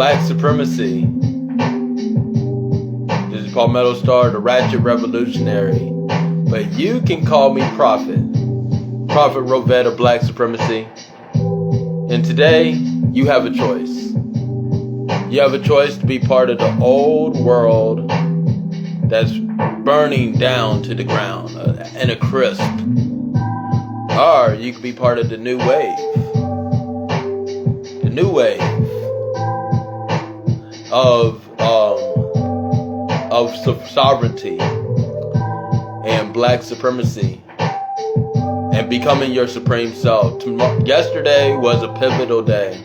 Black Supremacy. This is Palmetto Star, the Ratchet Revolutionary. But you can call me Prophet. Prophet Rovette of Black Supremacy. And today, you have a choice. You have a choice to be part of the old world that's burning down to the ground in a crisp. Or you could be part of the new wave. The new wave of sovereignty and black supremacy and becoming your supreme self. Yesterday was a pivotal day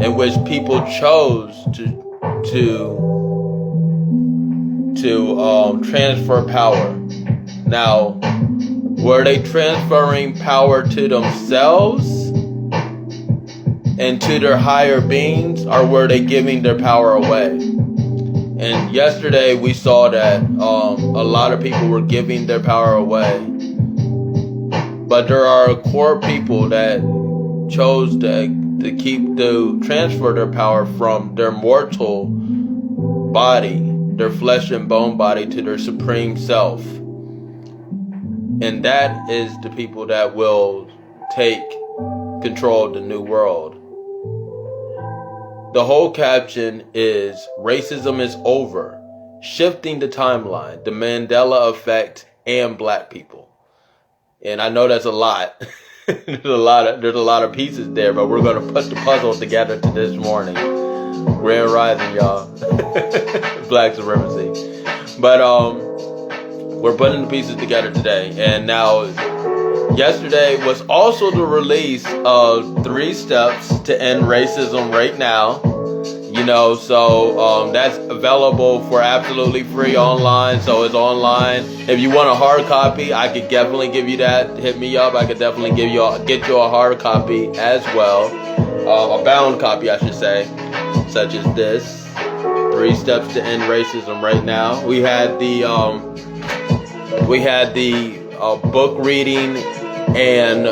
in which people chose to transfer power. Now, were they transferring power to themselves and to their higher beings, or were they giving their power away? And yesterday we saw that a lot of people were giving their power away. But there are core people that chose to transfer their power from their mortal body, their flesh and bone body, to their supreme self. And that is the people that will take control of the new world. The whole caption is Racism is Over, Shifting the Timeline, the Mandela Effect, and Black People. And I know that's a lot. There's a lot of pieces there, but we're going to put the puzzle together to this morning. Grand Rising, y'all. Black Supremacy. But we're putting the pieces together today. And now, yesterday was also the release of 3 steps to end racism right now. So that's available for absolutely free online. So it's online. If you want a hard copy, I could definitely give you that. Hit me up. I could definitely get you a hard copy as well. A bound copy, I should say, such as this. 3 steps to end racism right now. We had the book reading and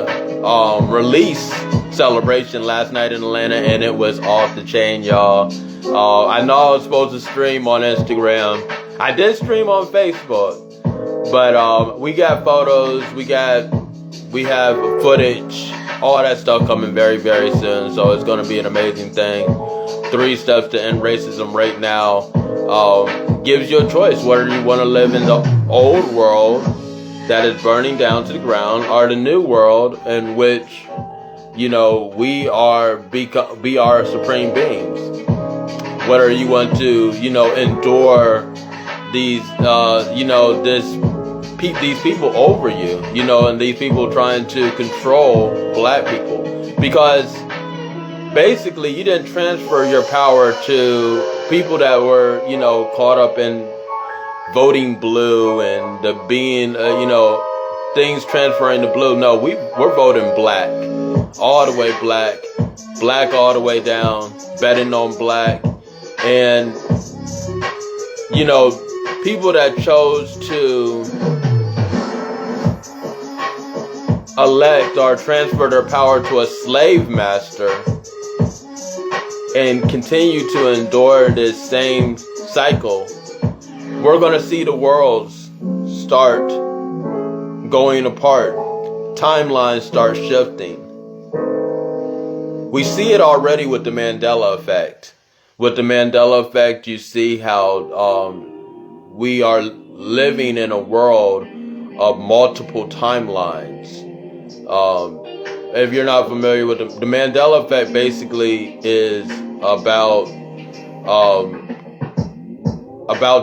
release celebration last night in Atlanta, and it was off the chain, y'all. I know I was supposed to stream on Instagram. I did stream on Facebook, but we got photos, we have footage, all that stuff coming very, very soon. So it's going to be an amazing thing. 3 steps to end racism right now gives you a choice whether you want to live in the old world that is burning down to the ground, or the new world in which we be our supreme beings. Whether you want to endure these these people over you, and these people trying to control black people, because basically you didn't transfer your power to people that were caught up in voting blue and the being things transferring to blue. No, we're voting black, all the way black all the way down, betting on black. And people that chose to elect or transfer their power to a slave master and continue to endure this same cycle, we're going to see the worlds start going apart. Timelines start shifting. We see it already with the Mandela Effect. With the Mandela Effect, you see how we are living in a world of multiple timelines. If you're not familiar with the Mandela Effect, basically is about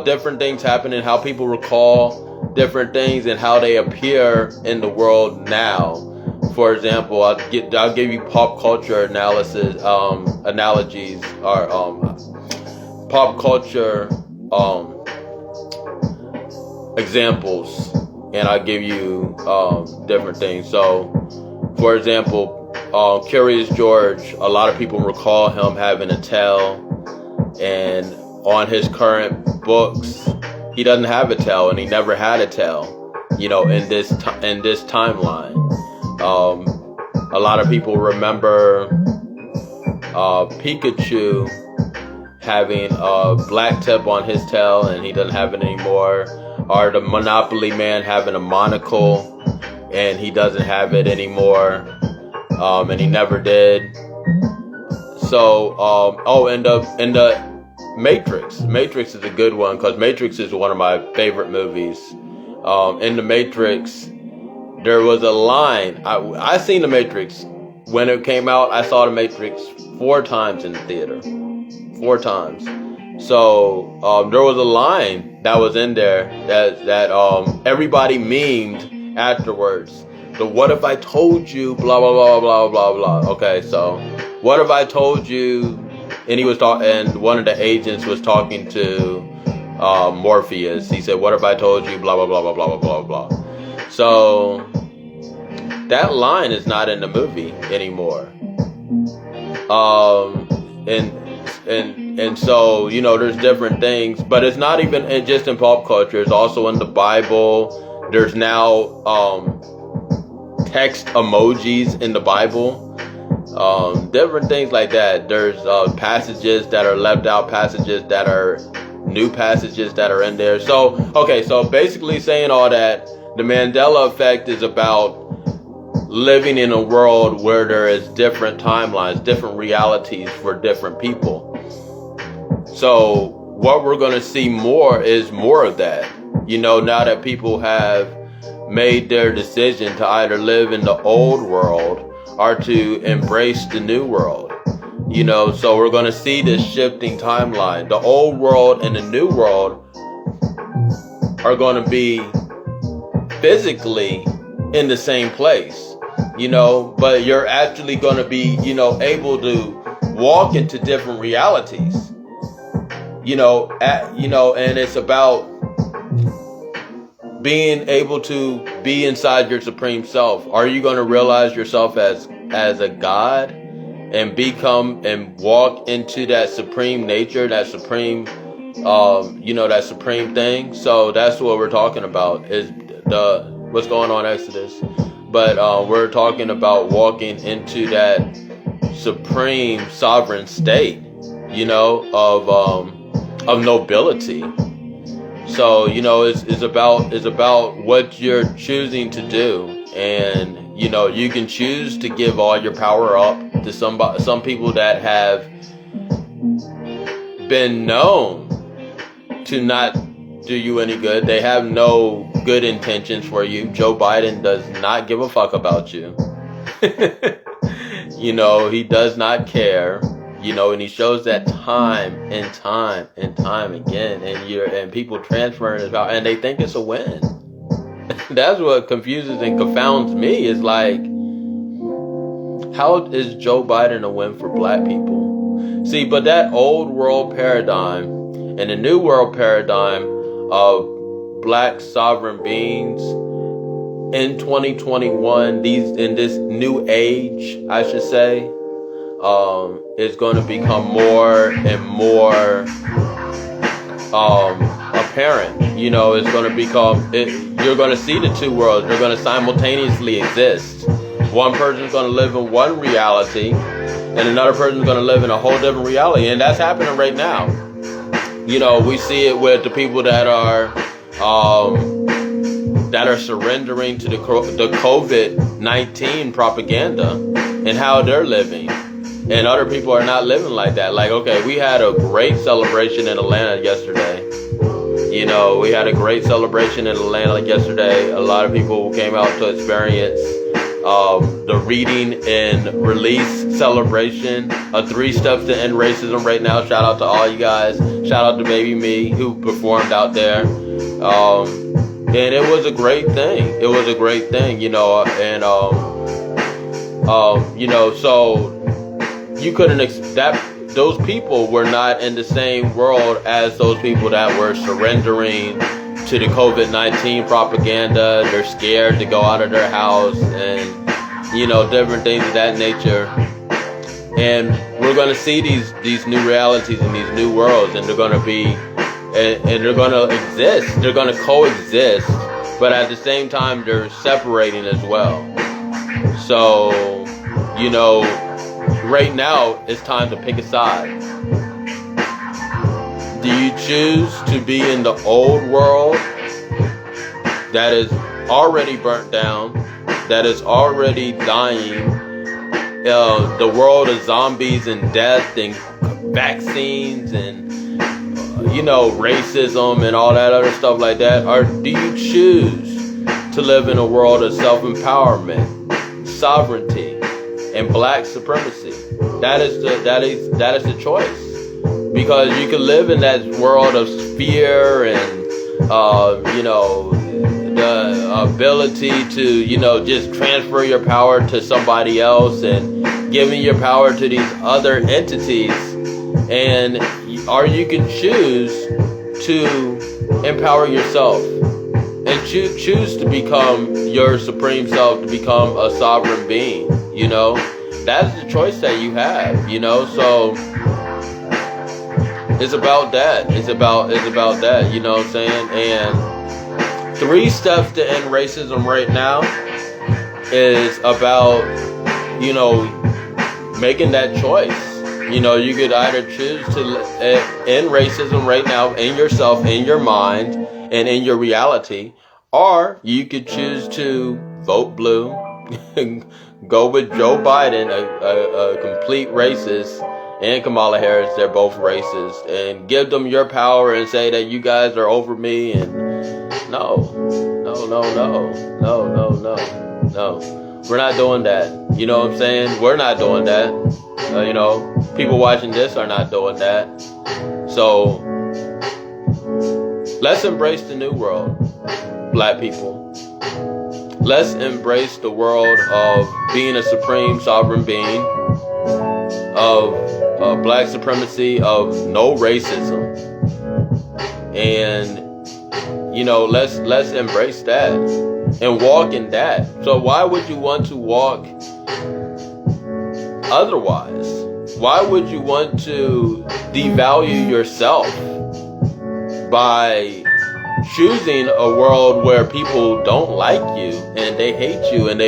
different things happening, how people recall different things, and how they appear in the world now. For example, I'll give you pop culture analogies, or pop culture examples, and I'll give you different things. So, for example, Curious George, a lot of people recall him having a tail, and on his current books, he doesn't have a tail, and he never had a tail, in this timeline. A lot of people remember Pikachu having a black tip on his tail and he doesn't have it anymore, or the Monopoly Man having a monocle and he doesn't have it anymore, and he never did. So, and the Matrix. Matrix is a good one because Matrix is one of my favorite movies. In the Matrix, there was a line. I seen the Matrix when it came out. I saw the Matrix 4 times in the theater. 4 times. So there was a line that was in there that everybody memed afterwards. The "what if I told you" blah blah blah blah blah blah. Okay, so what if I told you? And he was and one of the agents was talking to Morpheus. He said, "What if I told you?" Blah blah blah blah blah blah blah blah. So that line is not in the movie anymore. And so, you know, there's different things, but it's not even just in pop culture. It's also in the Bible. There's now text emojis in the Bible. Different things like that. There's passages that are left out, passages that are new passages that are in there. So, okay, so basically saying all that, the Mandela Effect is about living in a world where there is different timelines, different realities for different people. So what we're going to see more is more of that. You know, now that people have made their decision to either live in the old world or to embrace the new world. You know, so we're going to see this shifting timeline. The old world and the new world are going to be physically in the same place, you know, but you're actually going to be, you know, able to walk into different realities, you know, and it's about being able to be inside your supreme self. Are you going to realize yourself as a God and become and walk into that supreme nature, that supreme, that supreme thing? So that's what we're talking about, is what's going on, Exodus. But we're talking about walking into that supreme sovereign state, you know, of nobility. So, you know, it's about what you're choosing to do. And, you know, you can choose to give all your power up to some people that have been known to not do you any good. They have no good intentions for you. Joe Biden does not give a fuck about you. You know, he does not care. You know, and he shows that time and time and time again, and people transferring his power, and they think it's a win. That's what confuses and confounds me. Is like, how is Joe Biden a win for black people? See, but that old world paradigm and the new world paradigm of black sovereign beings in 2021, in this new age, I should say, is going to become more and more apparent. You know, it's going to become, you're going to see the two worlds. They're going to simultaneously exist. One person's going to live in one reality, and another person's going to live in a whole different reality. And that's happening right now. You know, we see it with the people that are surrendering to the COVID-19 propaganda and how they're living. And other people are not living like that. Like, okay, we had a great celebration in Atlanta yesterday. You know, we had a great celebration in Atlanta yesterday. A lot of people came out to experience the reading and release celebration of 3 Steps to End Racism right now. Shout out to all you guys. Shout out to Baby Me, who performed out there. And it was a great thing. It was a great thing, you know, and you know, so you couldn't those people were not in the same world as those people that were surrendering to the COVID-19 propaganda. They're scared to go out of their house and, you know, different things of that nature. And we're going to see these new realities and these new worlds, and they're going to be, and they're going to exist. They're going to coexist, but at the same time, they're separating as well. So, you know, right now it's time to pick a side. Do you choose to be in the old world that is already burnt down, that is already dying, the world of zombies and death and vaccines and racism and all that other stuff like that? Or do you choose to live in a world of self-empowerment, sovereignty, and black supremacy? That is the choice. Because you can live in that world of fear and the ability to just transfer your power to somebody else and giving your power to these other entities, or you can choose to empower yourself and choose to become your supreme self, to become a sovereign being. That's the choice that you have. So it's about that. It's about that. You know what I'm saying? And 3 steps to end racism right now is about, making that choice. You could either choose to end racism right now in yourself, in your mind, and in your reality, or you could choose to vote blue, go with Joe Biden, a complete racist, and Kamala Harris, they're both racist, and give them your power and say that you guys are over me. And no. We're not doing that. You know what I'm saying? We're not doing that. People watching this are not doing that. So let's embrace the new world, black people. Let's embrace the world of being a supreme sovereign being, of black supremacy, of no racism, and let's embrace that and walk in that. So why would you want to walk otherwise? Why would you want to devalue yourself by choosing a world where people don't like you and they hate you and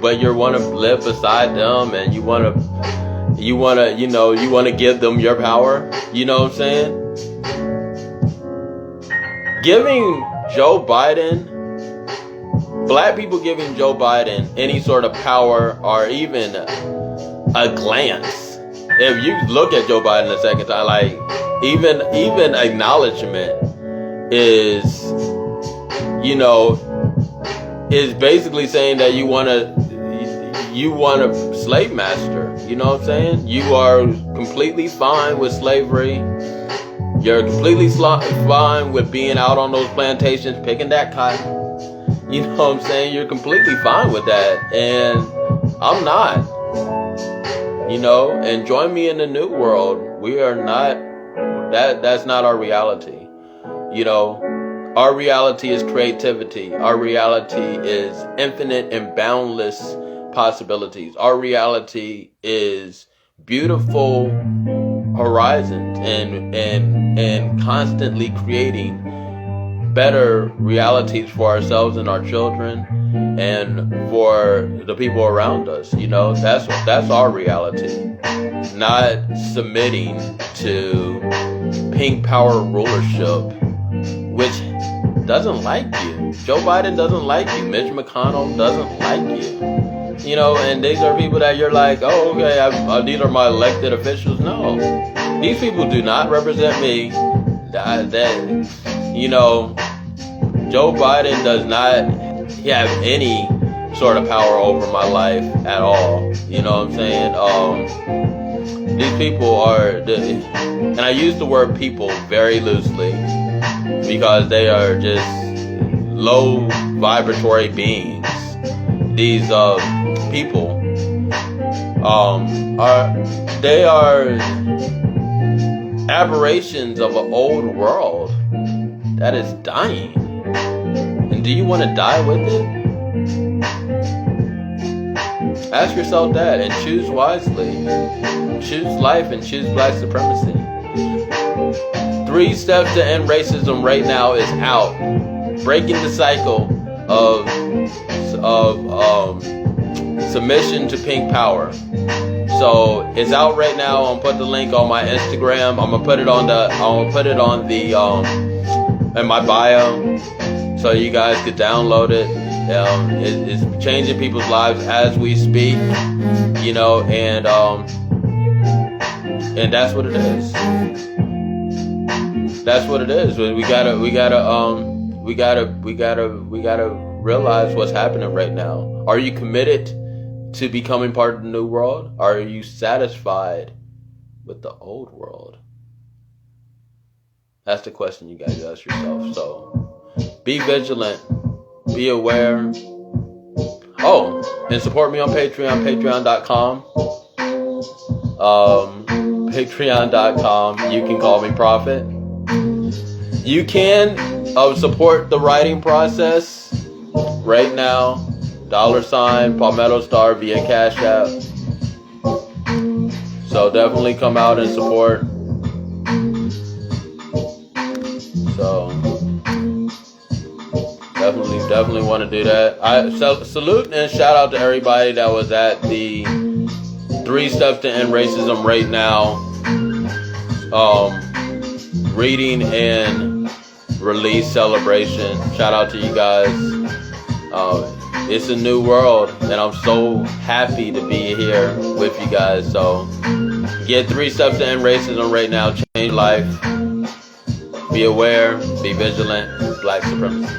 but you want to live beside them and you want to give them your power? You know what I'm saying? Giving Joe Biden, black people giving Joe Biden any sort of power or even a glance. If you look at Joe Biden a second time, like even acknowledgement is basically saying that you want a slave master. You know what I'm saying? You are completely fine with slavery. You're completely fine with being out on those plantations picking that cotton. You know what I'm saying? You're completely fine with that. And I'm not. And join me in the new world. We are not, that's not our reality. Our reality is creativity. Our reality is infinite and boundless possibilities. Our reality is beautiful horizons and constantly creating better realities for ourselves and our children and for the people around us. That's our reality. Not submitting to pink power rulership, which doesn't like you. Joe Biden doesn't like you. Mitch McConnell doesn't like you. And these are people that you're like, oh, okay, these are my elected officials. No, these people do not represent me. Joe Biden does not have any sort of power over my life at all. You know what I'm saying? These people are, and I use the word people very loosely because they are just low vibratory beings. These people are aberrations of an old world that is dying. And do you want to die with it? Ask yourself that and choose wisely. Choose life and choose black supremacy. 3 steps to end racism right now is out. Breaking the cycle of submission to pink power. So it's out right now. I'm gonna put the link on my Instagram. I'm gonna put it on the in my bio, so you guys could download it. It's changing people's lives as we speak, you know, and that's what it is. That's what it is. We gotta realize what's happening right now. Are you committed to becoming part of the new world? Are you satisfied with the old world? That's the question you guys ask yourself. So be vigilant, be aware. Oh, and support me on Patreon, patreon.com. Patreon.com. You can call me Prophet. You can support the writing process right now. $ Palmetto Star via Cash App. So definitely come out and support. So definitely want to do that. I salute and shout out to everybody that was at the 3 Steps to End Racism right now reading and release celebration. Shout out to you guys. It's a new world, and I'm so happy to be here with you guys. So get 3 Steps to End Racism right now. Change life. Be aware. Be vigilant. Black supremacy.